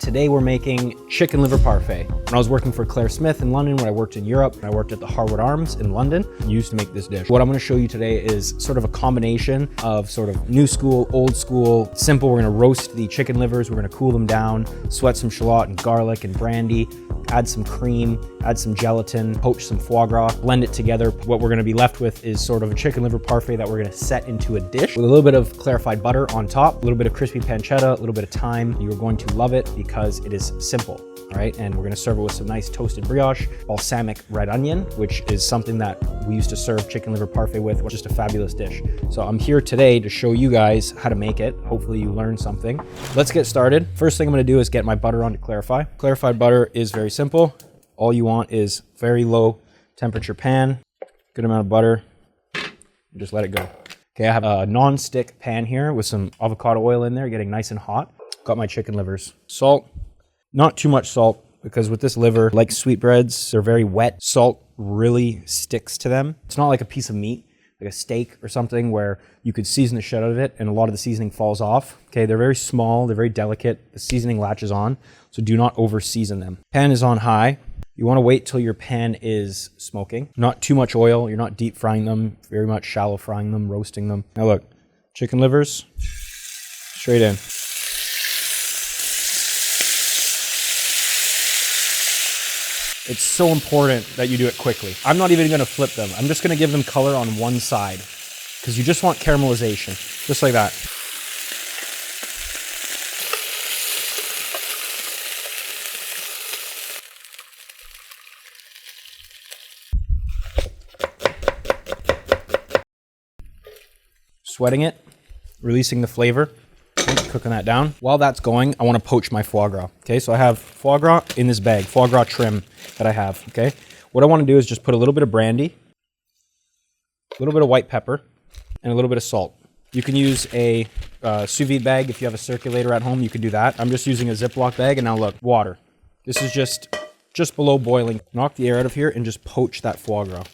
Today we're making chicken liver parfait. When I was working for Claire Smith in London, when I worked in Europe, I worked at the Harwood Arms in London, I used to make this dish. What I'm gonna show you today is sort of a combination of sort of new school, old school, simple. We're gonna roast the chicken livers, we're gonna cool them down, sweat some shallot and garlic and brandy, add some cream, add some gelatin, poach some foie gras, blend it together. What we're gonna be left with is sort of a chicken liver parfait that we're gonna set into a dish with a little bit of clarified butter on top, a little bit of crispy pancetta, a little bit of thyme. You're going to love it because it is simple, all right? And we're gonna serve it with some nice toasted brioche, balsamic red onion, which is something that we used to serve chicken liver parfait with, which is just a fabulous dish. So I'm here today to show you guys how to make it. Hopefully you learned something. Let's get started. First thing I'm gonna do is get my butter on to clarify. Clarified butter is very simple. All you want is very low temperature pan, good amount of butter, and just let it go. Okay, I have a non-stick pan here with some avocado oil in there, getting nice and hot. Got my chicken livers. Salt, not too much salt, because with this liver, like sweetbreads, they're very wet. Salt really sticks to them. It's not like a piece of meat, like a steak or something where you could season the shit out of it and a lot of the seasoning falls off. Okay, they're very small, they're very delicate. The seasoning latches on, so do not over season them. Pan is on high. You want to wait till your pan is smoking. Not too much oil. You're not deep frying them, very much shallow frying them, roasting them. Now look, chicken livers, straight in. It's so important that you do it quickly. I'm not even gonna flip them. I'm just gonna give them color on one side because you just want caramelization, just like that. Sweating it, releasing the flavor, cooking that down. While that's going, I want to poach my foie gras. Okay, so I have foie gras in this bag, foie gras trim that I have. Okay, what I want to do is just put a little bit of brandy, a little bit of white pepper, and a little bit of salt. You can use a sous vide bag if you have a circulator at home. You can do that. I'm just using a Ziploc bag, and now look, water. This is just below boiling. Knock the air out of here and just poach that foie gras,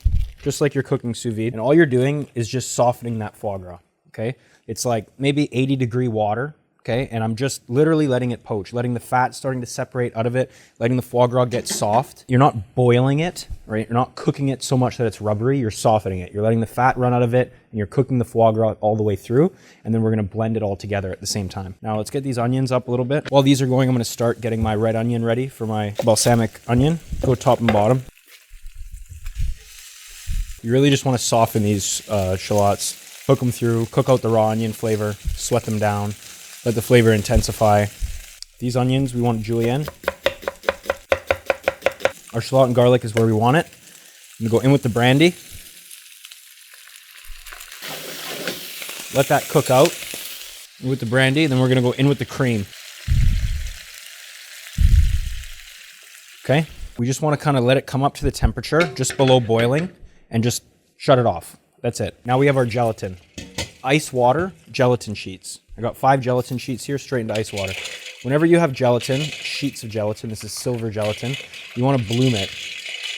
just like you're cooking sous vide. And all you're doing is just softening that foie gras. Okay, it's like maybe 80-degree water, okay, and I'm just literally letting it poach, letting the fat starting to separate out of it, letting the foie gras get soft. You're not boiling it, right? You're not cooking it so much that it's rubbery, you're softening it. You're letting the fat run out of it, and you're cooking the foie gras all the way through, and then we're gonna blend it all together at the same time. Now let's get these onions up a little bit. While these are going, I'm gonna start getting my red onion ready for my balsamic onion. Go top and bottom. You really just wanna soften these shallots. Cook them through, cook out the raw onion flavor, sweat them down, let the flavor intensify. These onions, we want julienne. Our shallot and garlic is where we want it. I'm gonna go in with the brandy. Let that cook out with the brandy, then we're gonna go in with the cream. Okay, we just wanna kinda let it come up to the temperature, just below boiling, and just shut it off. That's it. Now we have our gelatin. Ice water, gelatin sheets. I got 5 gelatin sheets here straight into ice water. Whenever you have gelatin, sheets of gelatin, this is silver gelatin, you want to bloom it.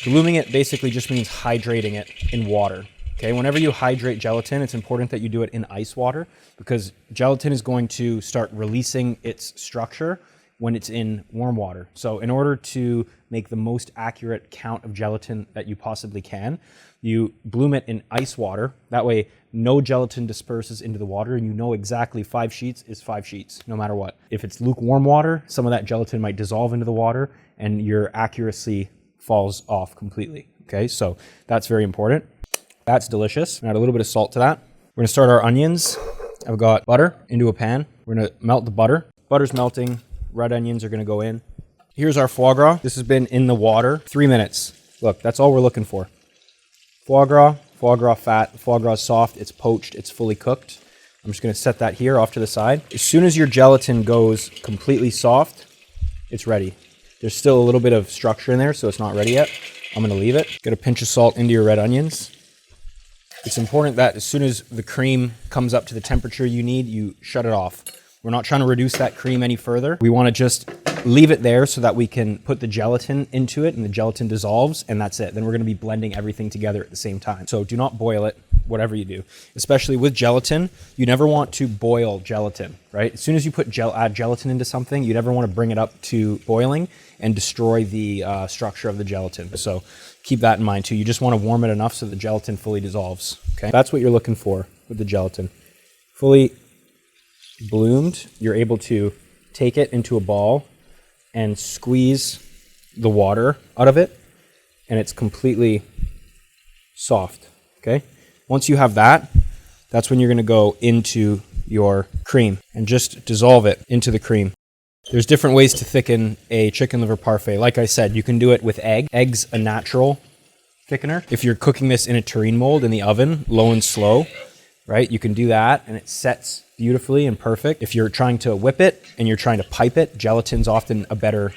Blooming it basically just means hydrating it in water. Okay, whenever you hydrate gelatin, it's important that you do it in ice water because gelatin is going to start releasing its structure when it's in warm water. So in order to make the most accurate count of gelatin that you possibly can, you bloom it in ice water. That way, no gelatin disperses into the water and you know exactly 5 sheets is 5 sheets, no matter what. If it's lukewarm water, some of that gelatin might dissolve into the water and your accuracy falls off completely. Okay, so that's very important. That's delicious. Add a little bit of salt to that. We're gonna start our onions. I've got butter into a pan. We're gonna melt the butter. Butter's melting. Red onions are gonna go in. Here's our foie gras. This has been in the water 3 minutes. Look, that's all we're looking for. Foie gras fat, foie gras soft, it's poached, it's fully cooked. I'm just gonna set that here off to the side. As soon as your gelatin goes completely soft, it's ready. There's still a little bit of structure in there, so it's not ready yet. I'm gonna leave it. Get a pinch of salt into your red onions. It's important that as soon as the cream comes up to the temperature you need, you shut it off. We're not trying to reduce that cream any further. We wanna just leave it there so that we can put the gelatin into it and the gelatin dissolves, and that's it. Then we're going to be blending everything together at the same time. So do not boil it, whatever you do. Especially with gelatin, you never want to boil gelatin, right? As soon as you add gelatin into something, you never want to bring it up to boiling and destroy the structure of the gelatin. So keep that in mind too. You just want to warm it enough so the gelatin fully dissolves, okay? That's what you're looking for with the gelatin. Fully bloomed, you're able to take it into a ball and squeeze the water out of it, and it's completely soft, okay? Once you have that, that's when you're gonna go into your cream and just dissolve it into the cream. There's different ways to thicken a chicken liver parfait. Like I said, you can do it with egg. Egg's a natural thickener. If you're cooking this in a terrine mold in the oven, low and slow, right? You can do that and it sets beautifully and perfect. If you're trying to whip it and you're trying to pipe it, gelatin's often a better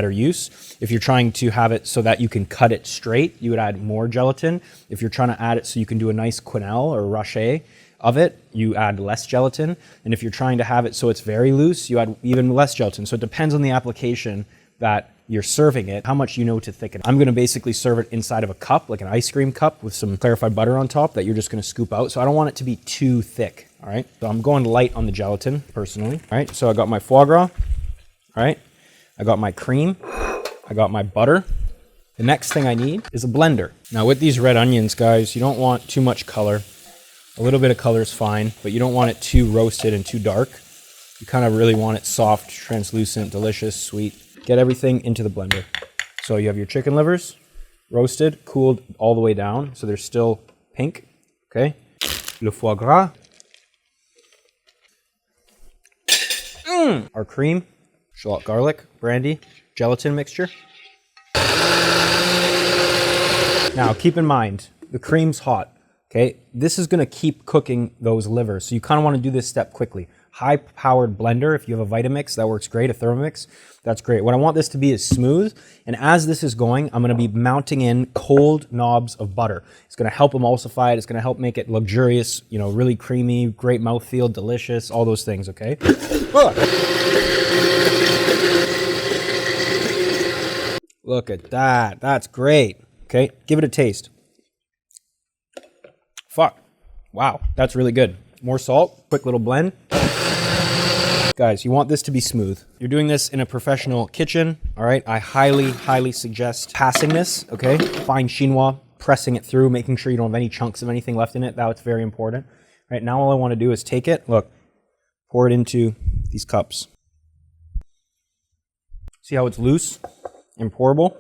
use. If you're trying to have it so that you can cut it straight, you would add more gelatin. If you're trying to add it so you can do a nice quenelle or rocher of it, you add less gelatin. And if you're trying to have it so it's very loose, you add even less gelatin. So it depends on the application that you're serving it, how much you know to thicken. I'm gonna basically serve it inside of a cup, like an ice cream cup with some clarified butter on top that you're just gonna scoop out. So I don't want it to be too thick, all right? So I'm going light on the gelatin, personally. All right, so I got my foie gras, all right? I got my cream, I got my butter. The next thing I need is a blender. Now with these red onions, guys, you don't want too much color. A little bit of color is fine, but you don't want it too roasted and too dark. You kind of really want it soft, translucent, delicious, sweet. Get everything into the blender. So you have your chicken livers, roasted, cooled all the way down, so they're still pink, okay? Le foie gras. Our cream, shallot garlic, brandy, gelatin mixture. Now keep in mind, the cream's hot, okay? This is gonna keep cooking those livers, so you kind of want to do this step quickly. High-powered blender, if you have a Vitamix, that works great, a Thermomix, that's great. What I want this to be is smooth, and as this is going, I'm gonna be mounting in cold knobs of butter. It's gonna help emulsify it, it's gonna help make it luxurious, you know, really creamy, great mouthfeel, delicious, all those things, okay? Look at that, that's great, okay? Give it a taste. Fuck, wow, that's really good. More salt, quick little blend. Guys, you want this to be smooth. You're doing this in a professional kitchen, all right? I highly, highly suggest passing this, okay? Fine chinois, pressing it through, making sure you don't have any chunks of anything left in it. That's very important. All right, now all I want to do is take it, look, pour it into these cups. See how it's loose and pourable?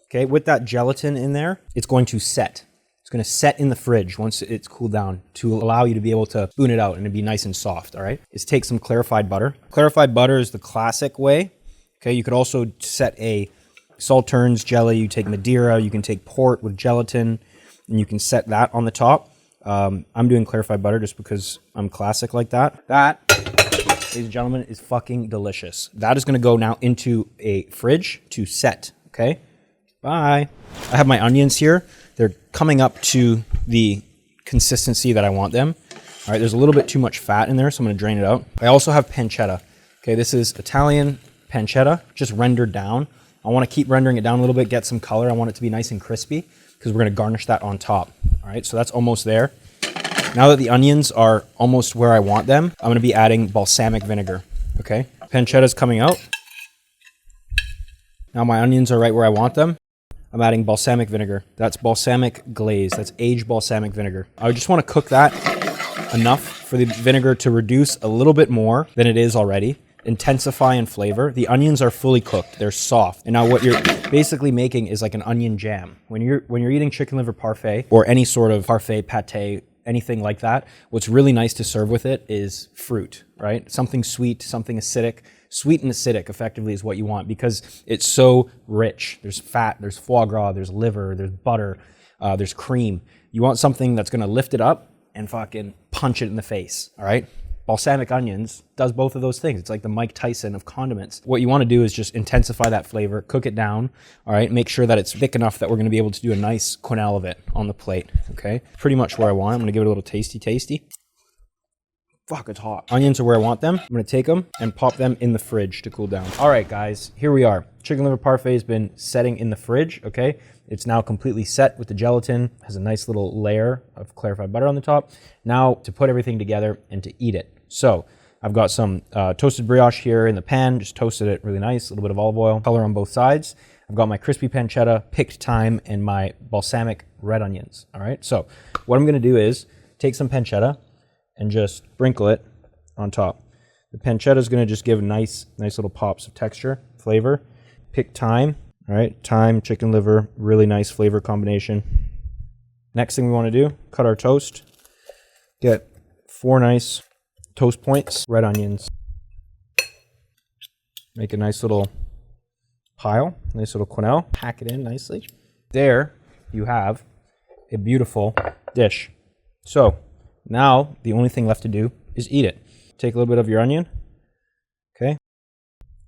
Okay, with that gelatin in there, it's going to set. It's going to set in the fridge once it's cooled down to allow you to be able to spoon it out and it'd be nice and soft, all right? Is take some clarified butter. Clarified butter is the classic way, okay? You could also set a Salterns jelly, you take Madeira, you can take port with gelatin, and you can set that on the top. I'm doing clarified butter just because I'm classic like that. That, ladies and gentlemen, is fucking delicious. That is going to go now into a fridge to set, okay? Bye. I have my onions here. They're coming up to the consistency that I want them. All right, there's a little bit too much fat in there, so I'm gonna drain it out. I also have pancetta. Okay, this is Italian pancetta, just rendered down. I wanna keep rendering it down a little bit, get some color. I want it to be nice and crispy because we're gonna garnish that on top. All right, so that's almost there. Now that the onions are almost where I want them, I'm gonna be adding balsamic vinegar, okay? Pancetta's coming out. Now my onions are right where I want them. I'm adding balsamic vinegar. That's balsamic glaze. That's aged balsamic vinegar. I just want to cook that enough for the vinegar to reduce a little bit more than it is already. Intensify in flavor. The onions are fully cooked. They're soft. And now what you're basically making is like an onion jam. When you're eating chicken liver parfait or any sort of parfait, pate, anything like that, what's really nice to serve with it is fruit, right? Something sweet, something acidic. Sweet and acidic effectively is what you want because it's so rich. There's fat, there's foie gras, there's liver, there's butter, there's cream. You want something that's gonna lift it up and fucking punch it in the face, all right? Balsamic onions does both of those things. It's like the Mike Tyson of condiments. What you wanna do is just intensify that flavor, cook it down, all right? Make sure that it's thick enough that we're gonna be able to do a nice quenelle of it on the plate, okay? Pretty much where I want. I'm gonna give it a little tasty. Fuck, it's hot. Onions are where I want them. I'm gonna take them and pop them in the fridge to cool down. All right, guys, here we are. Chicken liver parfait has been setting in the fridge, okay? It's now completely set with the gelatin. Has a nice little layer of clarified butter on the top. Now to put everything together and to eat it. So I've got some toasted brioche here in the pan, just toasted it really nice, a little bit of olive oil, color on both sides. I've got my crispy pancetta, picked thyme, and my balsamic red onions, all right? So what I'm gonna do is take some pancetta and just sprinkle it on top. The pancetta is gonna just give nice little pops of texture, flavor. Picked thyme, all right? Thyme, chicken liver, really nice flavor combination. Next thing we wanna do, cut our toast. Get 4 nice toast points, red onions. Make a nice little pile, nice little quenelle. Pack it in nicely. There you have a beautiful dish. So now the only thing left to do is eat it. Take a little bit of your onion, okay?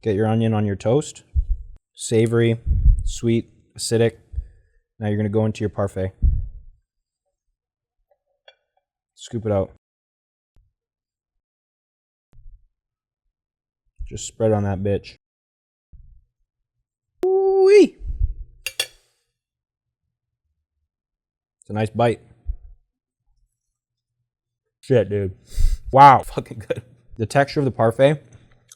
Get your onion on your toast. Savory, sweet, acidic. Now you're gonna go into your parfait. Scoop it out. Just spread on that bitch. Ooh-wee! It's a nice bite. Shit, dude. Wow, fucking good. The texture of the parfait,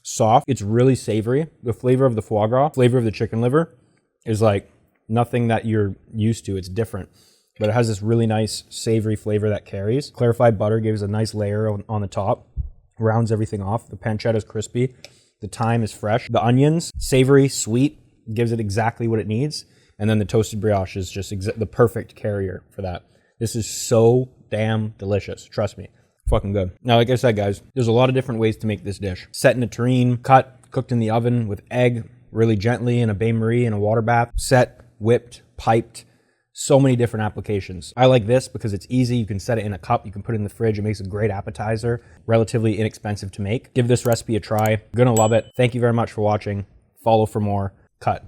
soft. It's really savory. The flavor of the foie gras, flavor of the chicken liver is like nothing that you're used to. It's different. But it has this really nice savory flavor that carries. Clarified butter gives a nice layer on the top, rounds everything off. The pancetta is crispy. The thyme is fresh. The onions, savory, sweet, gives it exactly what it needs. And then the toasted brioche is just the perfect carrier for that. This is so damn delicious. Trust me. Fucking good. Now, like I said, guys, there's a lot of different ways to make this dish. Set in a tureen, cut, cooked in the oven with egg, really gently in a bain-marie in a water bath. Set, whipped, piped. So many different applications. I like this because it's easy. You can set it in a cup. You can put it in the fridge. It makes a great appetizer. Relatively inexpensive to make. Give this recipe a try. You're gonna love it. Thank you very much for watching. Follow for more. Cut.